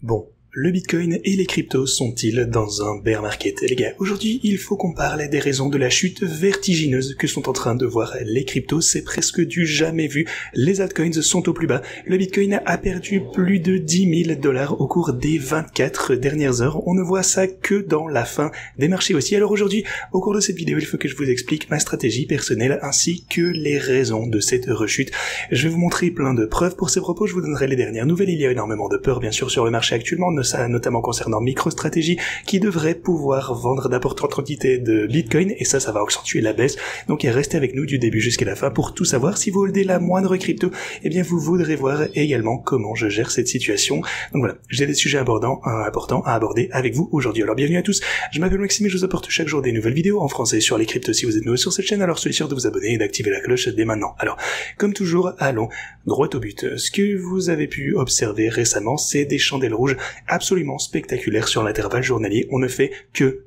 Bon, le Bitcoin et les cryptos sont-ils dans un bear market? Les gars, aujourd'hui, il faut qu'on parle des raisons de la chute vertigineuse que sont en train de voir les cryptos. C'est presque du jamais vu. Les altcoins sont au plus bas. Le Bitcoin a perdu plus de 10 000 $ au cours des 24 dernières heures. On ne voit ça que dans la fin des marchés aussi. Alors aujourd'hui, au cours de cette vidéo, il faut que je vous explique ma stratégie personnelle ainsi que les raisons de cette rechute. Je vais vous montrer plein de preuves pour ces propos. Je vous donnerai les dernières nouvelles. Il y a énormément de peur, bien sûr, sur le marché actuellement. Ça, notamment concernant MicroStrategy, qui devrait pouvoir vendre d'importantes quantités de Bitcoin, et ça va accentuer la baisse. Donc restez avec nous du début jusqu'à la fin pour tout savoir. Si vous holdez la moindre crypto, eh bien vous voudrez voir également comment je gère cette situation. Donc voilà, j'ai des sujets importants à aborder avec vous aujourd'hui. Alors bienvenue à tous, je m'appelle Maxime et je vous apporte chaque jour des nouvelles vidéos en français sur les cryptos. Si vous êtes nouveau sur cette chaîne, alors soyez sûr de vous abonner et d'activer la cloche dès maintenant. Alors, comme toujours, allons droit au but. Ce que vous avez pu observer récemment, c'est des chandelles rouges absolument spectaculaire sur l'intervalle journalier. On ne fait que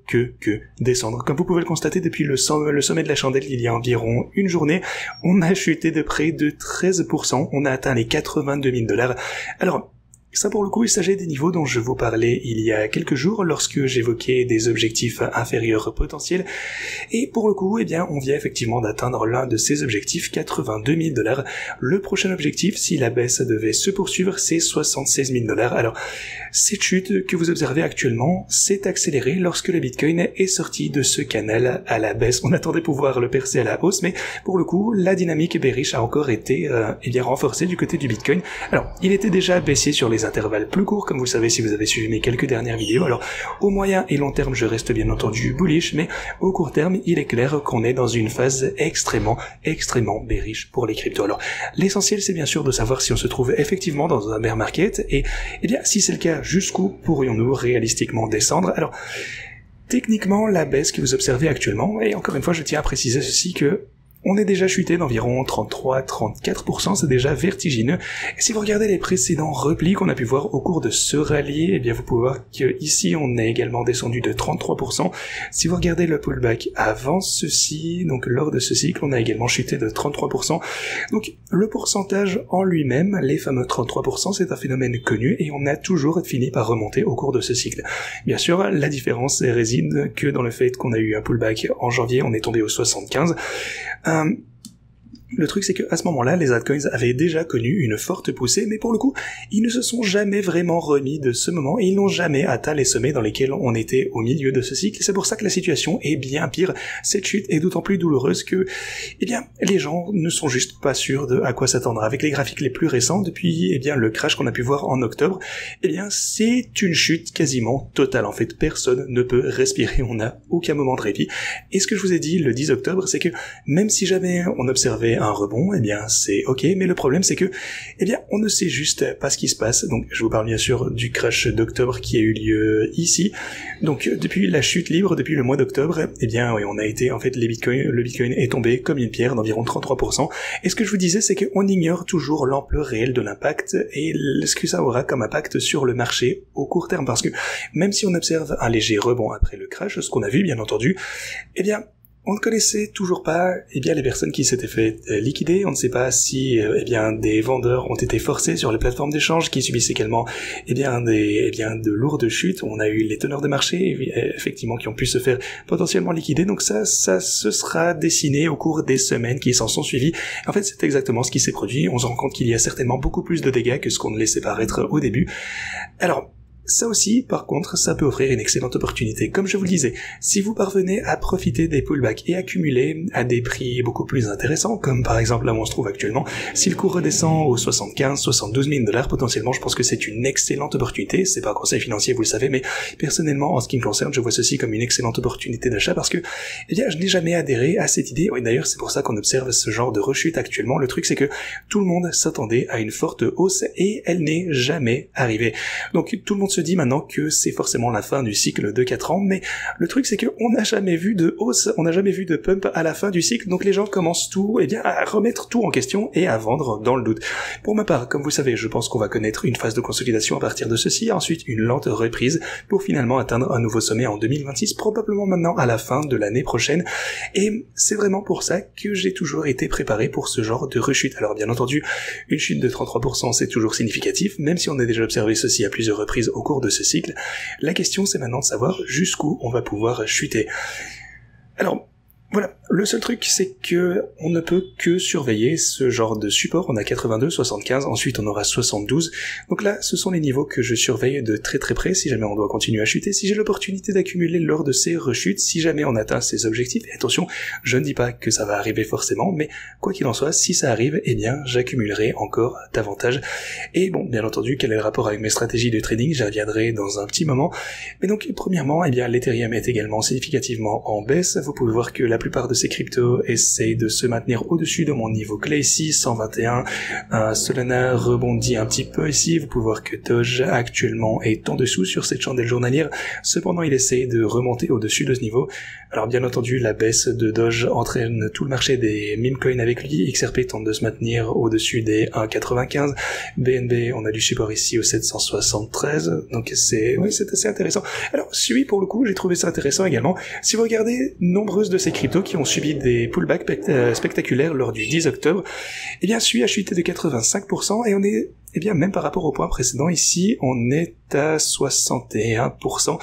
descendre. Comme vous pouvez le constater, depuis le sommet de la chandelle il y a environ une journée, on a chuté de près de 13%. On a atteint les 82 000 $. Alors, ça pour le coup, il s'agit des niveaux dont je vous parlais il y a quelques jours lorsque j'évoquais des objectifs inférieurs potentiels. Et pour le coup, eh bien, on vient effectivement d'atteindre l'un de ces objectifs, 82 000 $. Le prochain objectif, si la baisse devait se poursuivre, c'est 76 000 $. Alors, cette chute que vous observez actuellement s'est accélérée lorsque le Bitcoin est sorti de ce canal à la baisse. On attendait pouvoir le percer à la hausse, mais pour le coup, la dynamique bearish a encore été eh bien renforcée du côté du Bitcoin. Alors, il était déjà baissier sur les intervalles plus courts, comme vous le savez si vous avez suivi mes quelques dernières vidéos. Alors, au moyen et long terme, je reste bien entendu bullish, mais au court terme, il est clair qu'on est dans une phase extrêmement bearish pour les cryptos. Alors, l'essentiel, c'est bien sûr de savoir si on se trouve effectivement dans un bear market, et eh bien, si c'est le cas, jusqu'où pourrions-nous réalistiquement descendre? Alors, techniquement, la baisse que vous observez actuellement, et encore une fois, je tiens à préciser ceci que on est déjà chuté d'environ 33-34%, c'est déjà vertigineux. Et si vous regardez les précédents replis qu'on a pu voir au cours de ce rallye, eh bien vous pouvez voir qu'ici on est également descendu de 33%. Si vous regardez le pullback avant ceci, donc lors de ce cycle, on a également chuté de 33%. Donc le pourcentage en lui-même, les fameux 33%, c'est un phénomène connu et on a toujours fini par remonter au cours de ce cycle. Bien sûr, la différence réside que dans le fait qu'on a eu un pullback en janvier, on est tombé au 75. Le truc, c'est que à ce moment-là, les altcoins avaient déjà connu une forte poussée, mais pour le coup, ils ne se sont jamais vraiment remis de ce moment et ils n'ont jamais atteint les sommets dans lesquels on était au milieu de ce cycle. C'est pour ça que la situation est bien pire. Cette chute est d'autant plus douloureuse que, eh bien, les gens ne sont juste pas sûrs de à quoi s'attendre. Avec les graphiques les plus récents, depuis, eh bien, le crash qu'on a pu voir en octobre, eh bien, c'est une chute quasiment totale. En fait, personne ne peut respirer. On n'a aucun moment de répit. Et ce que je vous ai dit le 10 octobre, c'est que même si jamais on observait un rebond, eh bien c'est ok, mais le problème c'est que, eh bien on ne sait juste pas ce qui se passe. Donc je vous parle bien sûr du crash d'octobre qui a eu lieu ici. Donc depuis la chute libre, depuis le mois d'octobre, eh bien oui, on a été, en fait le Bitcoin est tombé comme une pierre d'environ 33%. Et ce que je vous disais, c'est qu'on ignore toujours l'ampleur réelle de l'impact et ce que ça aura comme impact sur le marché au court terme, parce que même si on observe un léger rebond après le crash, ce qu'on a vu bien entendu, eh bien on ne connaissait toujours pas, eh bien, les personnes qui s'étaient fait liquider. On ne sait pas si, eh bien, des vendeurs ont été forcés sur les plateformes d'échange qui subissent également, eh bien, de lourdes chutes. On a eu les teneurs de marché, effectivement, qui ont pu se faire potentiellement liquider. Donc ça se sera dessiné au cours des semaines qui s'en sont suivies. En fait, c'est exactement ce qui s'est produit. On se rend compte qu'il y a certainement beaucoup plus de dégâts que ce qu'on ne laissait paraître au début. Alors, ça aussi, par contre, ça peut offrir une excellente opportunité. Comme je vous le disais, si vous parvenez à profiter des pullbacks et accumuler à des prix beaucoup plus intéressants, comme par exemple là où on se trouve actuellement, si le cours redescend aux 72 000 $, potentiellement, je pense que c'est une excellente opportunité. C'est pas un conseil financier, vous le savez, mais personnellement, en ce qui me concerne, je vois ceci comme une excellente opportunité d'achat parce que, eh bien, je n'ai jamais adhéré à cette idée. Oui, d'ailleurs, c'est pour ça qu'on observe ce genre de rechute actuellement. Le truc, c'est que tout le monde s'attendait à une forte hausse et elle n'est jamais arrivée. Donc, tout le monde se dit maintenant que c'est forcément la fin du cycle de 4 ans, mais le truc c'est qu'on n'a jamais vu de hausse, on n'a jamais vu de pump à la fin du cycle, donc les gens commencent tout, eh bien, à remettre tout en question et à vendre dans le doute. Pour ma part, comme vous savez, je pense qu'on va connaître une phase de consolidation à partir de ceci, ensuite une lente reprise pour finalement atteindre un nouveau sommet en 2026, probablement maintenant à la fin de l'année prochaine, et c'est vraiment pour ça que j'ai toujours été préparé pour ce genre de rechute. Alors bien entendu, une chute de 33% c'est toujours significatif, même si on a déjà observé ceci à plusieurs reprises au cours de ce cycle. La question c'est maintenant de savoir jusqu'où on va pouvoir chuter. Alors, voilà, le seul truc c'est que on ne peut que surveiller ce genre de support. On a 82, 75, ensuite on aura 72. Donc là, ce sont les niveaux que je surveille de très très près si jamais on doit continuer à chuter, si j'ai l'opportunité d'accumuler lors de ces rechutes, si jamais on atteint ces objectifs. Et attention, je ne dis pas que ça va arriver forcément, mais quoi qu'il en soit, si ça arrive, eh bien j'accumulerai encore davantage. Et bon, bien entendu, quel est le rapport avec mes stratégies de trading? J'y reviendrai dans un petit moment. Mais donc, premièrement, eh bien l'Ethereum est également significativement en baisse. Vous pouvez voir que la plupart de ces cryptos essayent de se maintenir au-dessus de mon niveau clé ici, 121. Solana rebondit un petit peu ici. Vous pouvez voir que Doge actuellement est en dessous sur cette chandelle journalière. Cependant, il essaie de remonter au-dessus de ce niveau. Alors bien entendu, la baisse de Doge entraîne tout le marché des meme coins avec lui. XRP tente de se maintenir au-dessus des 1,95. BNB, on a du support ici au 773. Donc c'est assez intéressant. Alors, Sui, pour le coup, j'ai trouvé ça intéressant également. Si vous regardez nombreuses de ces cryptos qui ont subi des pullbacks spectaculaires lors du 10 octobre, eh bien, Sui a chuté de 85% et on est, eh bien, même par rapport au point précédent, ici, on est à 61%.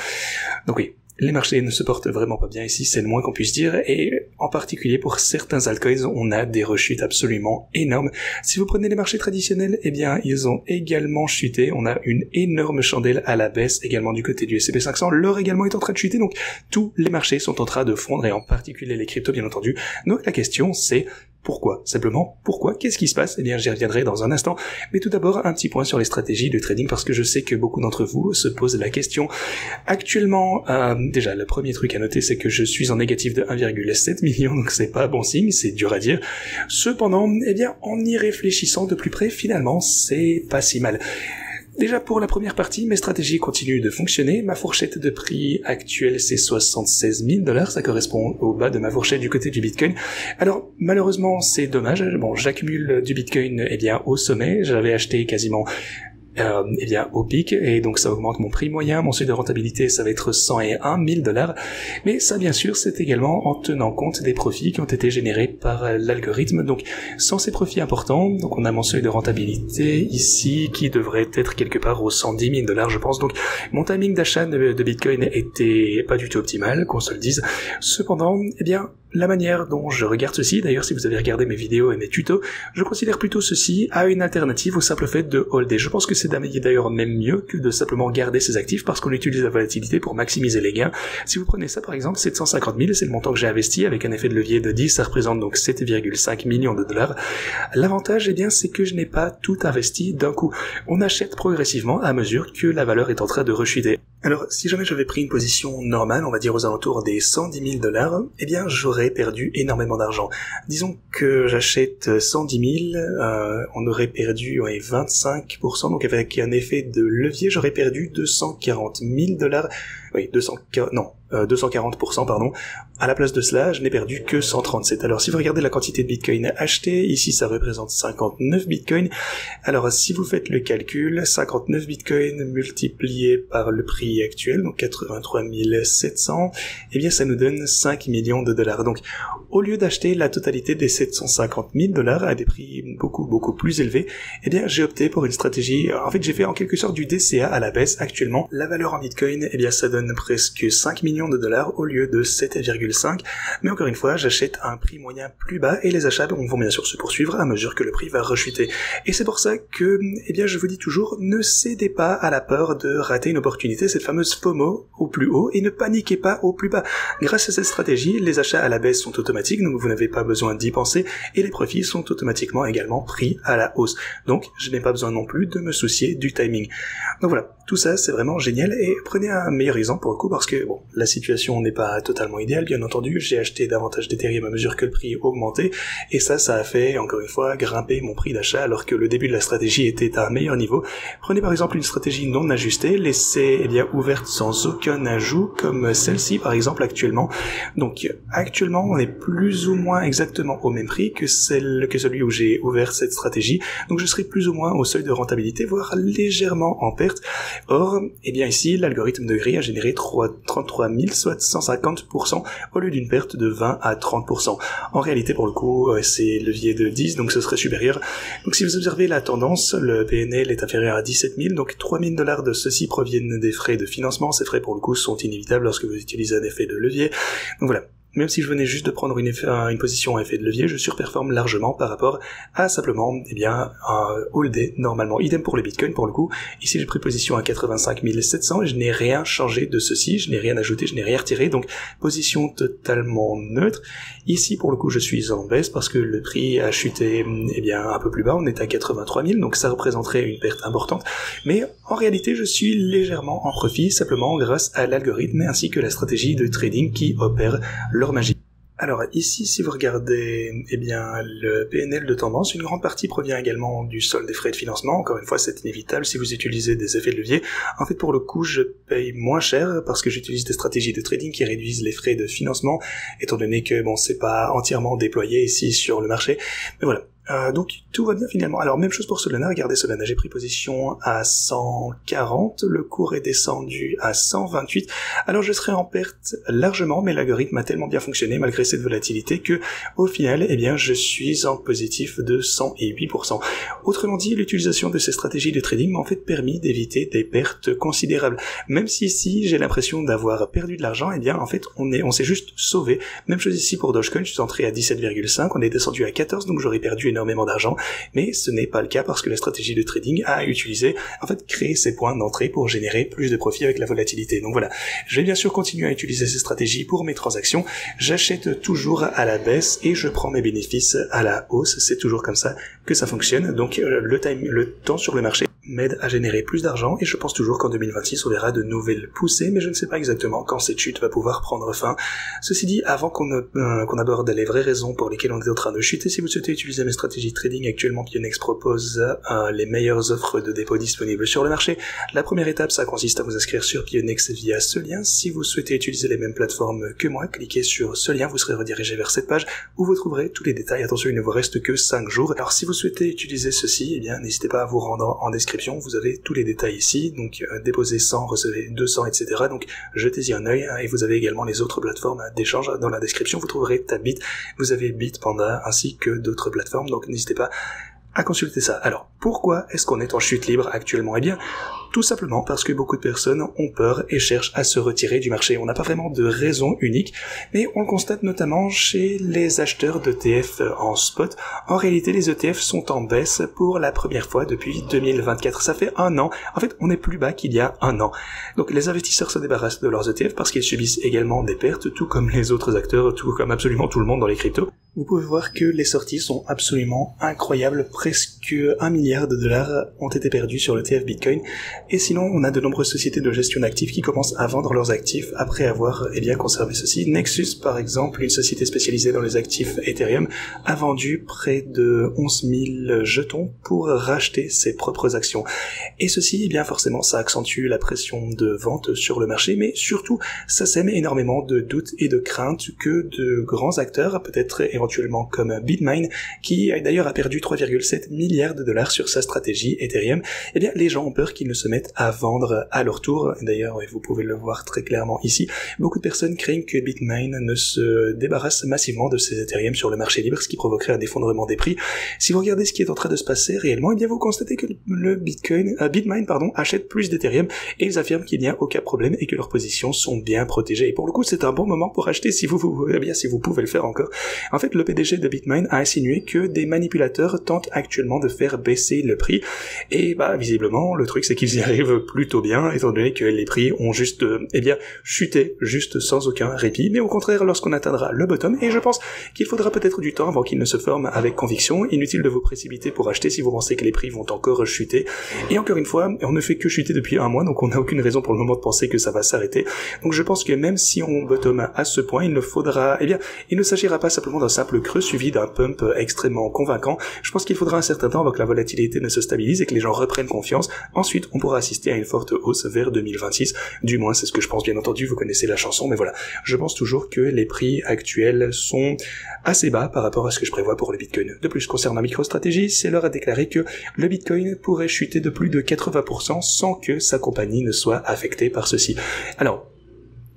Donc oui, les marchés ne se portent vraiment pas bien ici, c'est le moins qu'on puisse dire, et en particulier pour certains altcoins, on a des rechutes absolument énormes. Si vous prenez les marchés traditionnels, eh bien, ils ont également chuté, on a une énorme chandelle à la baisse, également du côté du S&P 500, l'or également est en train de chuter, donc tous les marchés sont en train de fondre, et en particulier les cryptos, bien entendu. Donc la question, c'est pourquoi? Simplement, pourquoi? Qu'est-ce qui se passe? Eh bien, j'y reviendrai dans un instant. Mais tout d'abord, un petit point sur les stratégies de trading, parce que je sais que beaucoup d'entre vous se posent la question. Actuellement, déjà, le premier truc à noter, c'est que je suis en négatif de 1,7 million, donc c'est pas bon signe, c'est dur à dire. Cependant, eh bien, en y réfléchissant de plus près, finalement, c'est pas si mal. Déjà pour la première partie, mes stratégies continuent de fonctionner. Ma fourchette de prix actuelle, c'est 76 000 $. Ça correspond au bas de ma fourchette du côté du Bitcoin. Alors, malheureusement, c'est dommage. Bon, j'accumule du Bitcoin, eh bien, au sommet. J'avais acheté quasiment eh bien au pic, et donc ça augmente mon prix moyen. Mon seuil de rentabilité, ça va être 101 000 $. Mais ça, bien sûr, c'est également en tenant compte des profits qui ont été générés par l'algorithme. Donc sans ces profits importants, donc on a mon seuil de rentabilité ici qui devrait être quelque part aux 110 000 $, je pense. Donc mon timing d'achat de Bitcoin était pas du tout optimal, qu'on se le dise. Cependant, eh bien, la manière dont je regarde ceci, d'ailleurs si vous avez regardé mes vidéos et mes tutos, je considère plutôt ceci à une alternative au simple fait de holder. Je pense que c'est d'ailleurs même mieux que de simplement garder ses actifs, parce qu'on utilise la volatilité pour maximiser les gains. Si vous prenez ça par exemple, 750 000, c'est le montant que j'ai investi avec un effet de levier de 10, ça représente donc 7,5 millions de $. L'avantage, eh bien, c'est que je n'ai pas tout investi d'un coup. On achète progressivement à mesure que la valeur est en train de rechuter. Alors, si jamais j'avais pris une position normale, on va dire aux alentours des 110 000 $, eh bien, j'aurais perdu énormément d'argent. Disons que j'achète 110 000, on aurait perdu 25%, donc avec un effet de levier, j'aurais perdu 240 000 $. Oui, 240%, pardon. À la place de cela, je n'ai perdu que 137. Alors, si vous regardez la quantité de Bitcoin acheté, ici, ça représente 59 Bitcoin. Alors, si vous faites le calcul, 59 Bitcoin multiplié par le prix actuel, donc 83 700, eh bien, ça nous donne 5 millions de $. Donc, au lieu d'acheter la totalité des 750 000 $ à des prix beaucoup plus élevés, eh bien, j'ai opté pour une stratégie, en fait, j'ai fait en quelque sorte du DCA à la baisse. Actuellement, la valeur en Bitcoin, eh bien, ça donne presque 5 millions de $ au lieu de 7,5. Mais encore une fois, j'achète à un prix moyen plus bas et les achats vont bien sûr se poursuivre à mesure que le prix va rechuter. Et c'est pour ça que, eh bien, je vous dis toujours, ne cédez pas à la peur de rater une opportunité, cette fameuse FOMO au plus haut, et ne paniquez pas au plus bas. Grâce à cette stratégie, les achats à la baisse sont automatiques, donc vous n'avez pas besoin d'y penser, et les profits sont automatiquement également pris à la hausse. Donc, je n'ai pas besoin non plus de me soucier du timing. Donc voilà, tout ça, c'est vraiment génial, et prenez un meilleur exemple pour le coup, parce que, bon, la situation n'est pas totalement idéale, bien entendu, j'ai acheté davantage d'Ethereum à mesure que le prix augmentait, et ça a fait, encore une fois, grimper mon prix d'achat, alors que le début de la stratégie était à un meilleur niveau. Prenez par exemple une stratégie non ajustée, laissée, eh bien, ouverte sans aucun ajout, comme celle-ci, par exemple, actuellement. Donc, actuellement, on est plus ou moins exactement au même prix que celui où j'ai ouvert cette stratégie, donc je serai plus ou moins au seuil de rentabilité, voire légèrement en perte. Or, eh bien ici, l'algorithme de Gris a généré 33 000, soit 150%, au lieu d'une perte de 20 à 30%. En réalité, pour le coup, c'est levier de 10, donc ce serait supérieur. Donc si vous observez la tendance, le PNL est inférieur à 17 000, donc 3 000 $ de ceci proviennent des frais de financement. Ces frais, pour le coup, sont inévitables lorsque vous utilisez un effet de levier. Donc voilà. Même si je venais juste de prendre une position à effet de levier, je surperforme largement par rapport à simplement, un holder normalement. Idem pour les bitcoins pour le coup. Ici, j'ai pris position à 85 700 et je n'ai rien changé de ceci, je n'ai rien ajouté, je n'ai rien retiré, donc position totalement neutre. Ici, pour le coup, je suis en baisse parce que le prix a chuté, un peu plus bas, on est à 83 000, donc ça représenterait une perte importante. Mais en réalité, je suis légèrement en profit, simplement grâce à l'algorithme ainsi que la stratégie de trading qui opère leur magie. Alors ici, si vous regardez le PNL de tendance, une grande partie provient également du solde des frais de financement. Encore une fois, c'est inévitable si vous utilisez des effets de levier. En fait, pour le coup, je paye moins cher parce que j'utilise des stratégies de trading qui réduisent les frais de financement, étant donné que c'est pas entièrement déployé ici sur le marché. Mais voilà. Donc tout va bien finalement. Alors même chose pour Solana, regardez Solana, j'ai pris position à 140, le cours est descendu à 128, alors je serai en perte largement, mais l'algorithme a tellement bien fonctionné malgré cette volatilité que au final, je suis en positif de 108%. Autrement dit, l'utilisation de ces stratégies de trading m'a en fait permis d'éviter des pertes considérables. Même si ici j'ai l'impression d'avoir perdu de l'argent, en fait on s'est juste sauvé. Même chose ici pour Dogecoin, je suis entré à 17,5, on est descendu à 14, donc j'aurais perdu énormément d'argent, mais ce n'est pas le cas parce que la stratégie de trading a utilisé, créer ces points d'entrée pour générer plus de profit avec la volatilité. Donc voilà, je vais bien sûr continuer à utiliser ces stratégies pour mes transactions. J'achète toujours à la baisse et je prends mes bénéfices à la hausse. C'est toujours comme ça que ça fonctionne. Donc le temps sur le marché m'aide à générer plus d'argent et je pense toujours qu'en 2026 on verra de nouvelles poussées, mais je ne sais pas exactement quand cette chute va pouvoir prendre fin. Ceci dit, avant qu'on aborde les vraies raisons pour lesquelles on est en train de chuter, si vous souhaitez utiliser mes stratégies de trading, actuellement Pionex propose les meilleures offres de dépôt disponibles sur le marché. La première étape, ça consiste à vous inscrire sur Pionex via ce lien. Si vous souhaitez utiliser les mêmes plateformes que moi, cliquez sur ce lien, vous serez redirigé vers cette page où vous trouverez tous les détails. Attention, il ne vous reste que 5 jours. Alors si vous souhaitez utiliser ceci, n'hésitez pas à vous rendre en description. Vous avez tous les détails ici, donc déposez 100, recevez 200, etc. Donc jetez-y un œil, et vous avez également les autres plateformes d'échange dans la description. Vous trouverez Tabit, vous avez Bitpanda ainsi que d'autres plateformes, donc n'hésitez pas à consulter ça. Alors, pourquoi est-ce qu'on est en chute libre actuellement? Tout simplement parce que beaucoup de personnes ont peur et cherchent à se retirer du marché. On n'a pas vraiment de raison unique, mais on le constate notamment chez les acheteurs d'ETF en spot. En réalité, les ETF sont en baisse pour la première fois depuis 2024. Ça fait 1 an. En fait, on est plus bas qu'il y a 1 an. Donc, les investisseurs se débarrassent de leurs ETF parce qu'ils subissent également des pertes, tout comme les autres acteurs, tout comme absolument tout le monde dans les cryptos. Vous pouvez voir que les sorties sont absolument incroyables. Presque 1 milliard de dollars ont été perdus sur l'ETF Bitcoin. Et sinon, on a de nombreuses sociétés de gestion d'actifs qui commencent à vendre leurs actifs après avoir conservé ceci. Nexus, par exemple, une société spécialisée dans les actifs Ethereum, a vendu près de 11 000 jetons pour racheter ses propres actions. Et ceci, forcément, ça accentue la pression de vente sur le marché, mais surtout, ça sème énormément de doutes et de craintes que de grands acteurs, peut-être éventuellement comme Bitmain, qui d'ailleurs a perdu 3,7 milliards de dollars sur sa stratégie Ethereum, les gens ont peur qu'ils ne se mettent à vendre à leur tour. D'ailleurs, vous pouvez le voir très clairement ici, beaucoup de personnes craignent que Bitmain ne se débarrasse massivement de ses Ethereum sur le marché libre, ce qui provoquerait un effondrement des prix. Si vous regardez ce qui est en train de se passer réellement, vous constatez que le Bitmain achète plus d'Ethereum et ils affirment qu'il n'y a aucun problème et que leurs positions sont bien protégées. Et pour le coup, c'est un bon moment pour acheter si vous pouvez le faire encore. En fait, le PDG de Bitmain a insinué que des manipulateurs tentent actuellement de faire baisser le prix et visiblement le truc c'est qu'ils y arrivent plutôt bien étant donné que les prix ont juste chuté juste sans aucun répit, mais au contraire lorsqu'on atteindra le bottom, et je pense qu'il faudra peut-être du temps avant qu'il ne se forme avec conviction. Inutile de vous précipiter pour acheter si vous pensez que les prix vont encore chuter, et encore une fois on ne fait que chuter depuis 1 mois, donc on n'a aucune raison pour le moment de penser que ça va s'arrêter. Donc je pense que même si on bottom à ce point, il ne s'agira pas simplement d'un simple creux suivi d'un pump extrêmement convaincant. Je pense qu'il faudra un certain temps avant que la volatilité ne se stabilise et que les gens reprennent confiance. Ensuite, on pourra assister à une forte hausse vers 2026. Du moins, c'est ce que je pense, bien entendu, vous connaissez la chanson, mais voilà. Je pense toujours que les prix actuels sont assez bas par rapport à ce que je prévois pour le Bitcoin. De plus, concernant MicroStrategy, c'est l'heure à déclarer que le Bitcoin pourrait chuter de plus de 80% sans que sa compagnie ne soit affectée par ceci. Alors,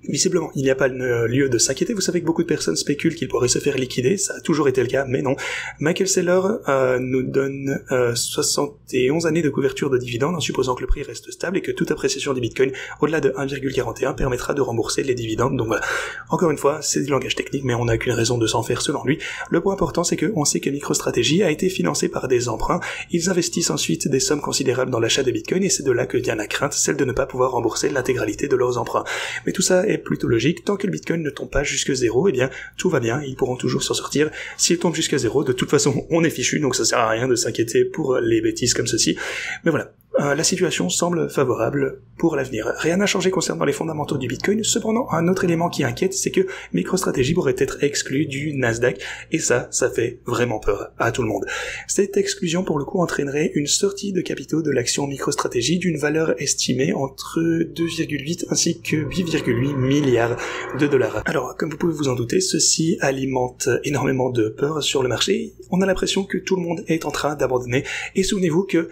visiblement, il n'y a pas lieu de s'inquiéter. Vous savez que beaucoup de personnes spéculent qu'il pourrait se faire liquider, ça a toujours été le cas, mais non. Michael Saylor nous donne 71 années de couverture de dividendes en supposant que le prix reste stable et que toute appréciation du Bitcoin au-delà de 1,41 permettra de rembourser les dividendes. Donc voilà, encore une fois, c'est du langage technique, mais on n'a aucune raison de s'en faire selon lui. Le point important, c'est qu'on sait que MicroStrategy a été financé par des emprunts. Ils investissent ensuite des sommes considérables dans l'achat de Bitcoin et c'est de là que vient la crainte, celle de ne pas pouvoir rembourser l'intégralité de leurs emprunts. Mais tout ça est plutôt logique. Tant que le Bitcoin ne tombe pas jusque zéro, eh bien, tout va bien, ils pourront toujours s'en sortir. S'il tombe jusqu'à zéro, de toute façon, on est fichu, donc ça sert à rien de s'inquiéter pour les bêtises comme ceci. Mais voilà. La situation semble favorable pour l'avenir. Rien n'a changé concernant les fondamentaux du Bitcoin. Cependant, un autre élément qui inquiète, c'est que MicroStrategy pourrait être exclu du Nasdaq, et ça fait vraiment peur à tout le monde. Cette exclusion, pour le coup, entraînerait une sortie de capitaux de l'action MicroStrategy d'une valeur estimée entre 2,8 ainsi que 8,8 milliards de dollars. Alors, comme vous pouvez vous en douter, ceci alimente énormément de peur sur le marché. On a l'impression que tout le monde est en train d'abandonner, et souvenez-vous que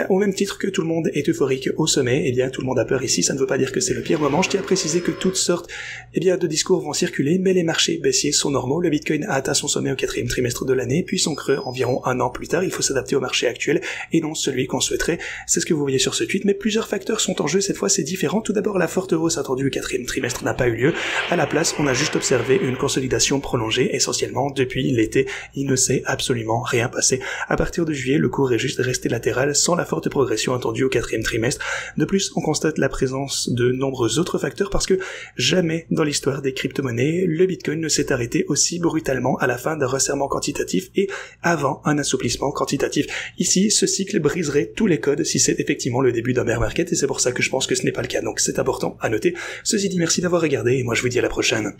au même titre que tout le monde est euphorique au sommet, eh bien tout le monde a peur ici, ça ne veut pas dire que c'est le pire moment. Je tiens à préciser que toutes sortes de discours vont circuler, mais les marchés baissiers sont normaux. Le Bitcoin a atteint son sommet au 4e trimestre de l'année, puis son creux environ un an plus tard. Il faut s'adapter au marché actuel et non celui qu'on souhaiterait. C'est ce que vous voyez sur ce tweet, mais plusieurs facteurs sont en jeu. Cette fois, c'est différent. Tout d'abord, la forte hausse attendue au 4e trimestre n'a pas eu lieu. À la place, on a juste observé une consolidation prolongée, essentiellement depuis l'été. Il ne s'est absolument rien passé. À partir de juillet, le cours est juste resté latéral sans la forte progression attendue au 4e trimestre. De plus, on constate la présence de nombreux autres facteurs parce que jamais dans l'histoire des crypto-monnaies, le Bitcoin ne s'est arrêté aussi brutalement à la fin d'un resserrement quantitatif et avant un assouplissement quantitatif. Ici, ce cycle briserait tous les codes si c'est effectivement le début d'un bear market et c'est pour ça que je pense que ce n'est pas le cas. Donc c'est important à noter. Ceci dit, merci d'avoir regardé et moi je vous dis à la prochaine.